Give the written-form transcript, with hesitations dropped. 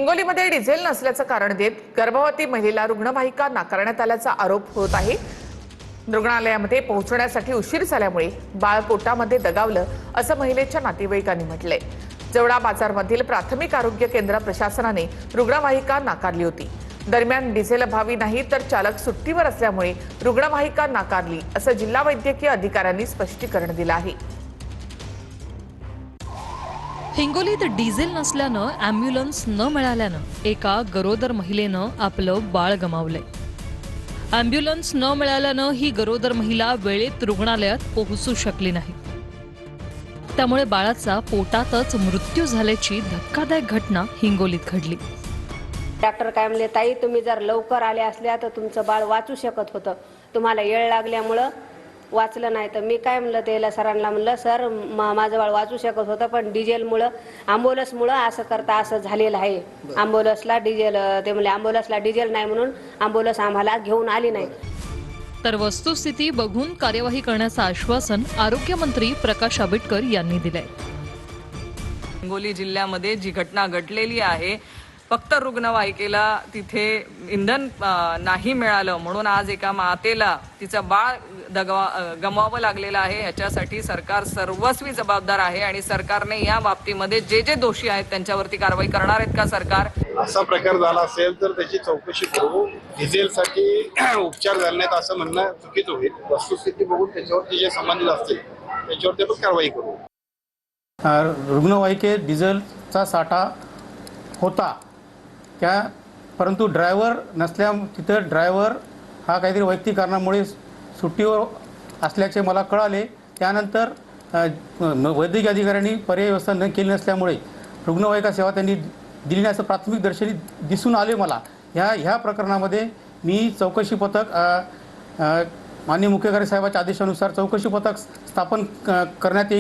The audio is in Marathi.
हिंगोलीमध्ये डिझेल नसल्याचं कारण देत गर्भवती महिलेला रुग्णवाहिका नाकारण्यात आल्याचा आरोप होत आहे। रुग्णालयामध्ये पोहोचण्यासाठी उशीर झाल्यामुळे बाळ पोटामध्ये दगावलं असं महिलेच्या नातेवाईकांनी म्हटलंय। जवळा बाजारमधील प्राथमिक आरोग्य केंद्र प्रशासनाने रुग्णवाहिका नाकारली होती। दरम्यान डिझेल अभावी नाही तर चालक सुट्टीवर असल्यामुळे रुग्णवाहिका नाकारली असं जिल्हा वैद्यकीय अधिकाऱ्यांनी स्पष्टीकरण दिलं आहे। हिंगोलीत डिझेल नसल्यानं ॲम्ब्युलन्स न मिळाल्यानं एका गरोदर महिलेनं आपलं बाळ गमावलंय। ॲम्ब्युलन्स न मिळाल्यानं ही गरोदर महिला वेळेत रुग्णालयात पोहोचू शकली नाही। त्यामुळे बाळाचा पोटातच मृत्यू झाल्याची धक्कादायक घटना हिंगोलीत घडली। डॉक्टर काय म्हणले, ताई तुम्ही जर लवकर आले असल्या तर तुमचं बाळ वाचू शकत होतं, तुम्हाला येळ लागल्यामुळं वाचलं नाही। तर मी काय म्हणलं त्याला सरांना म्हणलं, सर माझं बाळ वाचू शकत होतं पण डिझेलमुळं ॲम्ब्युलन्समुळं असं करता असं झालेलं आहे। ॲम्ब्युलन्सला डिझेल ते म्हणले ॲम्ब्युलन्सला डिझेल नाही म्हणून ॲम्ब्युलन्स आम्हाला घेऊन आली नाही। तर वस्तुस्थिती बघून कार्यवाही करण्याचं आश्वासन आरोग्यमंत्री प्रकाश आंबेडकर यांनी दिलंय। हिंगोली जिल्ह्यामध्ये जी घटना घडलेली आहे, फक्त रुग्णवाहिकेला तिथे इंधन नाही मिळालं म्हणून आज एका मातेला तिचं बाळ गमवावं लागलेलं आहे। ह्याच्यासाठी सरकार सर्वस्वी जबाबदार आहे आणि सरकारने या बाबतीमध्ये जे जे दोषी आहेत त्यांच्यावरती कारवाई करणार आहेत का सरकार? असा प्रकार झाला असेल तर त्याची चौकशी करू। डिझेलसाठी उपचार झाले नाहीत असं म्हणणं चुकीचं होईल। वस्तुस्थिती बघून त्याच्यावरती जे संबंधित असतील त्याच्यावरती आपण कारवाई करू। रुग्णवाहिकेत डिझेलचा साठा होता परंतु ड्रायव्हर नसल्या तिथं ड्रायव्हर हा काहीतरी वैयक्तिक कारणामुळे सुट्टीवर असल्याचे मला कळाले। त्यानंतर वैद्यकीय अधिकाऱ्यांनी पर्याय व्यवस्था न केली नसल्यामुळे रुग्णवाहिका सेवा त्यांनी दिली नाही असं प्राथमिक दर्शनी दिसून आले मला। ह्या प्रकरणामध्ये मी चौकशी पथक माननीय मुख्य कार्यकारी साहेबांच्या आदेशानुसार चौकशी पथक स्थापन करण्यात येईल।